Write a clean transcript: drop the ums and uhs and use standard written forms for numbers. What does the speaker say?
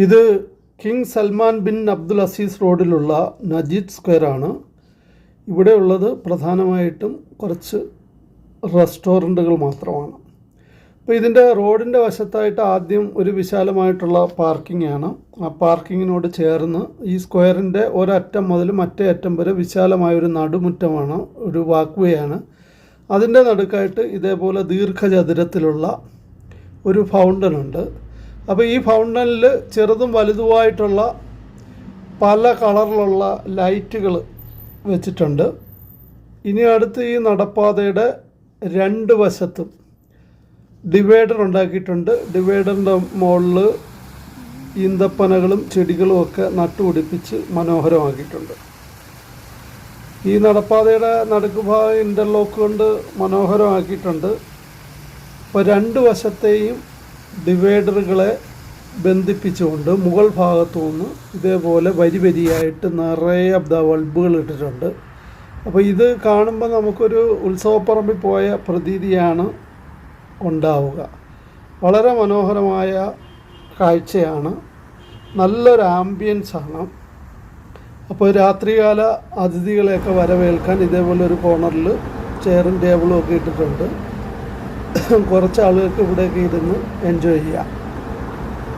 ഇത് king Salman bin Abdul Aziz റോഡിലുള്ള നജീദ് സ്ക്വയറാണ്. ഇവിടെയുള്ളത് പ്രധാനമായിട്ടും കുറച്ച് റെസ്റ്റോറൻറ്റുകൾ മാത്രമാണ്. അപ്പോൾ ഇതിൻ്റെ റോഡിൻ്റെ വശത്തായിട്ട് ആദ്യം ഒരു വിശാലമായിട്ടുള്ള പാർക്കിംഗ് ആണ്. ആ പാർക്കിങ്ങിനോട് ചേർന്ന് ഈ സ്ക്വയറിൻ്റെ ഒരറ്റം മുതൽ മറ്റേ അറ്റം വരെ വിശാലമായൊരു നടുമുറ്റമാണ്, ഒരു വാക്ക് വേ ആണ്. അതിൻ്റെ നടുക്കായിട്ട് ഇതേപോലെ ദീർഘചതുരത്തിലുള്ള ഒരു ഫൗണ്ടനുണ്ട്. അപ്പോൾ ഈ ഫൗണ്ടനിൽ ചെറുതും വലുതുമായിട്ടുള്ള പല കളറിലുള്ള ലൈറ്റുകൾ വെച്ചിട്ടുണ്ട്. ഇനി അടുത്ത് ഈ നടപ്പാതയുടെ രണ്ട് വശത്തും ഡിവൈഡർ ഉണ്ടാക്കിയിട്ടുണ്ട്. ഡിവൈഡറിൻ്റെ മുകളിൽ ഈന്തപ്പനകളും ചെടികളും ഒക്കെ നട്ടുപിടിപ്പിച്ച് മനോഹരമാക്കിയിട്ടുണ്ട്. ഈ നടപ്പാതയുടെ നടുക്കുഭാഗം ഇൻ്റർലോക്ക് കൊണ്ട് മനോഹരമാക്കിയിട്ടുണ്ട്. അപ്പോൾ രണ്ട് വശത്തെയും ഡിവൈഡറുകളെ ബന്ധിപ്പിച്ചുകൊണ്ട് മുകൾ ഭാഗത്തു നിന്ന് ഇതേപോലെ വരി വരിയായിട്ട് നിറയെ ബൾബുകൾ ഇട്ടിട്ടുണ്ട്. അപ്പോൾ ഇത് കാണുമ്പോൾ നമുക്കൊരു ഉത്സവപ്പറമ്പിൽ പോയ പ്രതീതിയാണ് ഉണ്ടാവുക. വളരെ മനോഹരമായ കാഴ്ചയാണ്, നല്ലൊരു ആംബിയൻസാണ്. അപ്പോൾ രാത്രികാല അതിഥികളെയൊക്കെ വരവേൽക്കാൻ ഇതേപോലെ ഒരു കോർണറിൽ ചെയറും ടേബിളും ഒക്കെ ഇട്ടിട്ടുണ്ട്. കുറച്ച് ആളുകൾക്ക് ഇവിടെയൊക്കെ ഇരുന്ന് എൻജോയ് ചെയ്യാം.